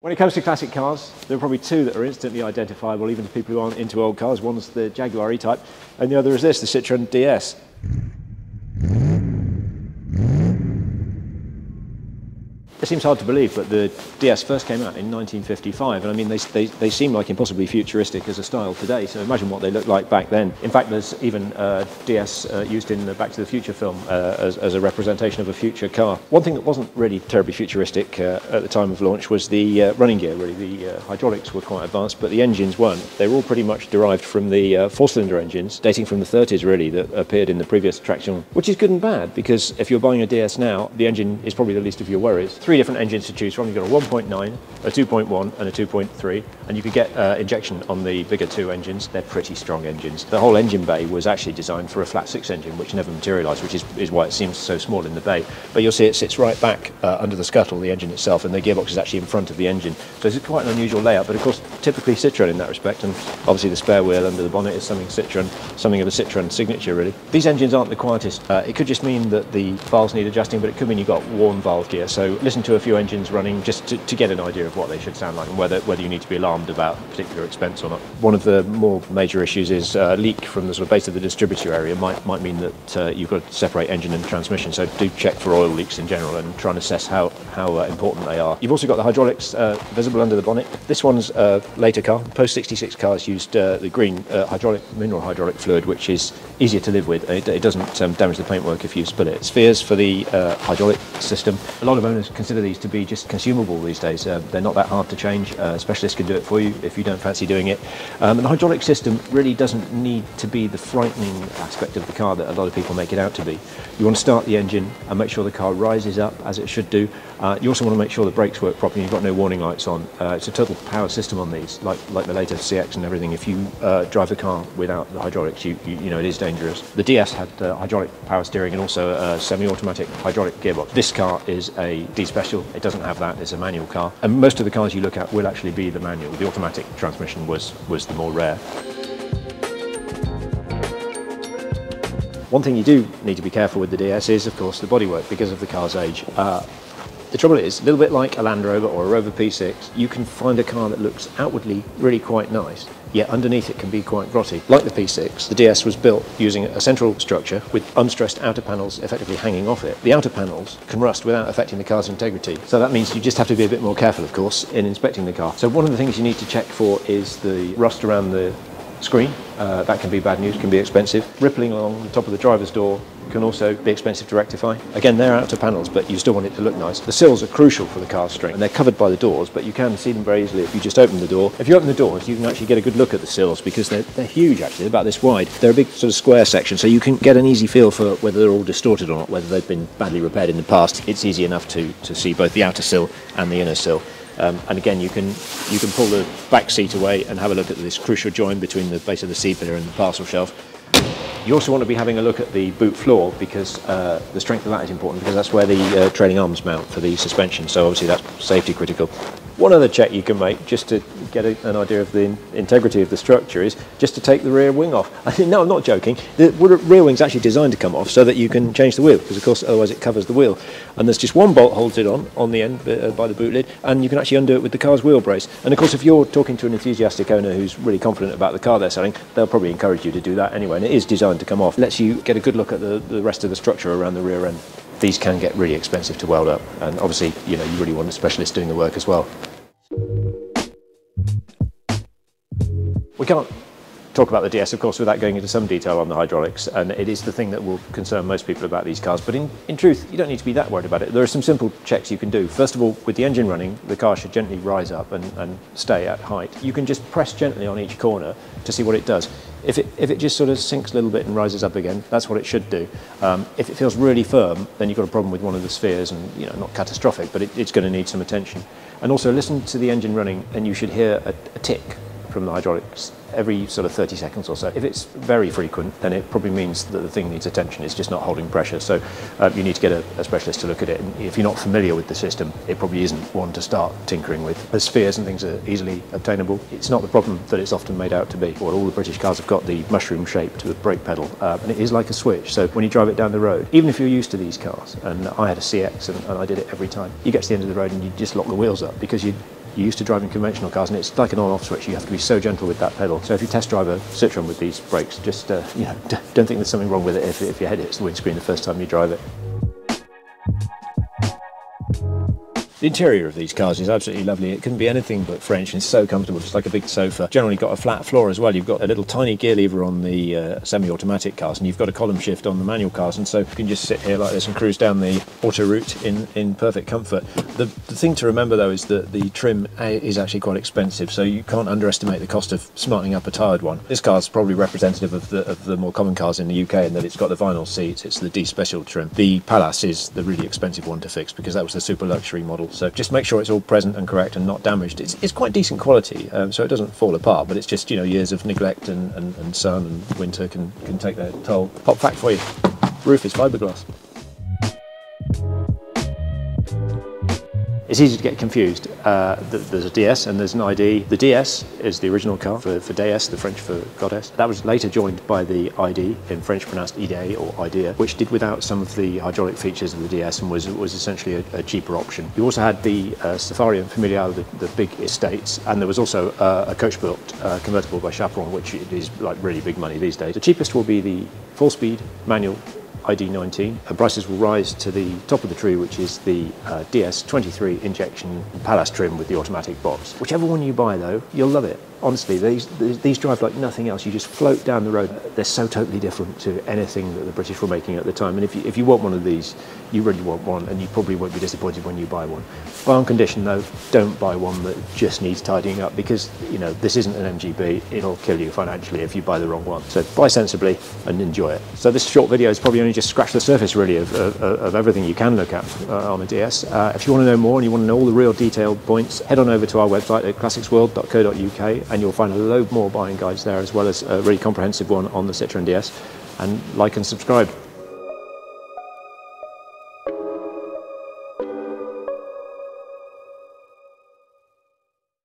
When it comes to classic cars, there are probably two that are instantly identifiable, even to people who aren't into old cars. One's the Jaguar E-Type, and the other is this, the Citroen DS. It seems hard to believe, but the DS first came out in 1955, and I mean, they seem like impossibly futuristic as a style today, so imagine what they looked like back then. In fact, there's even DS used in the Back to the Future film as a representation of a future car. One thing that wasn't really terribly futuristic at the time of launch was the running gear, really. The hydraulics were quite advanced, but the engines weren't. They were all pretty much derived from the four-cylinder engines, dating from the 30s, really, that appeared in the previous traction, which is good and bad, because if you're buying a DS now, the engine is probably the least of your worries. Three different engines to choose from. You've got a 1.9, a 2.1 and a 2.3, and you could get injection on the bigger two engines. They're pretty strong engines. The whole engine bay was actually designed for a flat six engine, which never materialised, which is why it seems so small in the bay. But you'll see it sits right back under the scuttle, the engine itself, and the gearbox is actually in front of the engine. So it's quite an unusual layout, but of course typically Citroen in that respect, and obviously the spare wheel under the bonnet is something of a Citroen signature, really. These engines aren't the quietest. It could just mean that the valves need adjusting, but it could mean you've got worn valve gear. So listen to a few engines running just to get an idea of what they should sound like and whether you need to be alarmed about particular expense or not. One of the more major issues is leak from the sort of base of the distributor area might mean that you've got to separate engine and transmission, so do check for oil leaks in general and try and assess how important they are. You've also got the hydraulics visible under the bonnet. This one's a later car. Post-66 cars used the green mineral hydraulic fluid, which is easier to live with. It doesn't damage the paintwork if you spill it. Spheres for the hydraulic system. A lot of owners consider these to be just consumable these days. They're not that hard to change. Specialists can do it for you if you don't fancy doing it. And the hydraulic system really doesn't need to be the frightening aspect of the car that a lot of people make it out to be. You want to start the engine and make sure the car rises up as it should do. You also want to make sure the brakes work properly. You've got no warning lights on. It's a total power system on these, like the latest CX and everything. If you drive the car without the hydraulics, you know it is dangerous. The DS had hydraulic power steering and also a semi-automatic hydraulic gearbox. This car is a D Special. It doesn't have that. It's a manual car, and most of the cars you look at will actually be the manual. The automatic transmission was the more rare. One thing you do need to be careful with the DS is, of course, the bodywork because of the car's age. The trouble is, a little bit like a Land Rover or a Rover P6, you can find a car that looks outwardly really quite nice, yet underneath it can be quite grotty. Like the P6, the DS was built using a central structure with unstressed outer panels effectively hanging off it. The outer panels can rust without affecting the car's integrity, so that means you just have to be a bit more careful, of course, in inspecting the car. So one of the things you need to check for is the rust around the screen. That can be bad news, can be expensive. Rippling along the top of the driver's door can also be expensive to rectify. Again, they're outer panels, but you still want it to look nice. The sills are crucial for the car's strength, and they're covered by the doors, but you can see them very easily if you just open the door. If you open the doors, you can actually get a good look at the sills because they're huge, actually. They're about this wide. They're a big sort of square section, so you can get an easy feel for whether they're all distorted or not, whether they've been badly repaired in the past. It's easy enough to see both the outer sill and the inner sill. And again, you can pull the back seat away and have a look at this crucial join between the base of the seat pillar and the parcel shelf. You also want to be having a look at the boot floor because the strength of that is important because that's where the trailing arms mount for the suspension, so obviously that's safety critical. One other check you can make just to get an idea of the integrity of the structure is just to take the rear wing off. No, I'm not joking. The rear wing's actually designed to come off so that you can change the wheel because of course otherwise it covers the wheel. And there's just one bolt holds it on the end by the boot lid, and you can actually undo it with the car's wheel brace. And of course if you're talking to an enthusiastic owner who's really confident about the car they're selling, they'll probably encourage you to do that anyway, and it is designed to come off. It lets you get a good look at the rest of the structure around the rear end. These can get really expensive to weld up, and obviously you really want a specialist doing the work as well. We can't talk about the DS, of course, without going into some detail on the hydraulics, and it is the thing that will concern most people about these cars, but in truth, you don't need to be that worried about it. There are some simple checks you can do. First of all, with the engine running, the car should gently rise up and stay at height. You can just press gently on each corner to see what it does. If it just sort of sinks a little bit and rises up again, that's what it should do. If it feels really firm, then you've got a problem with one of the spheres, and not catastrophic, but it's going to need some attention. And also listen to the engine running, and you should hear a tick from the hydraulics every sort of 30 seconds or so. If it's very frequent, then it probably means that the thing needs attention. It's just not holding pressure. So you need to get a specialist to look at it. And if you're not familiar with the system, it probably isn't one to start tinkering with. The spheres and things are easily obtainable. It's not the problem that it's often made out to be. Well, all the British cars have got the mushroom shape to the brake pedal, and it is like a switch. So when you drive it down the road, even if you're used to these cars, and I had a CX and I did it every time, you get to the end of the road and you just lock the wheels up because you you're used to driving conventional cars, and it's like an on-off switch. You have to be so gentle with that pedal. So if you test drive a Citroen with these brakes, just don't think there's something wrong with it if your head hits the windscreen the first time you drive it. The interior of these cars is absolutely lovely. It couldn't be anything but French, and it's so comfortable, just like a big sofa. Generally got a flat floor as well. You've got a little tiny gear lever on the semi-automatic cars, and you've got a column shift on the manual cars, and so you can just sit here like this and cruise down the auto route in perfect comfort. The thing to remember though is that the trim is actually quite expensive, so you can't underestimate the cost of smartening up a tired one. This car's probably representative of the more common cars in the UK in that it's got the vinyl seats, it's the D Special trim. The Palace is the really expensive one to fix because that was the super luxury model. So just make sure it's all present and correct and not damaged. It's quite decent quality, so it doesn't fall apart, but it's just, years of neglect and sun and winter can take their toll. Pop fact for you, roof is fiberglass. It's easy to get confused. There's a DS and there's an ID. The DS is the original car for déesse, the French for goddess. That was later joined by the ID, in French pronounced idée or idea, which did without some of the hydraulic features of the DS and was essentially a cheaper option. You also had the Safari and Familiale, the big estates, and there was also a coach-built convertible by Chaperon, which is like really big money these days. The cheapest will be the full-speed manual ID19, and prices will rise to the top of the tree, which is the DS23 injection Palace trim with the automatic box. Whichever one you buy though, you'll love it. Honestly, these drive like nothing else. You just float down the road. They're so totally different to anything that the British were making at the time, and if you want one of these, you really want one, and you probably won't be disappointed when you buy one. Buy on condition though, don't buy one that just needs tidying up, because this isn't an MGB. It'll kill you financially if you buy the wrong one. So buy sensibly and enjoy it. So this short video has probably only just scratched the surface really of everything you can look at on a DS. If you want to know more and you want to know all the real detailed points, head on over to our website at classicsworld.co.uk, and you'll find a load more buying guides there, as well as a really comprehensive one on the Citroen DS. And like and subscribe.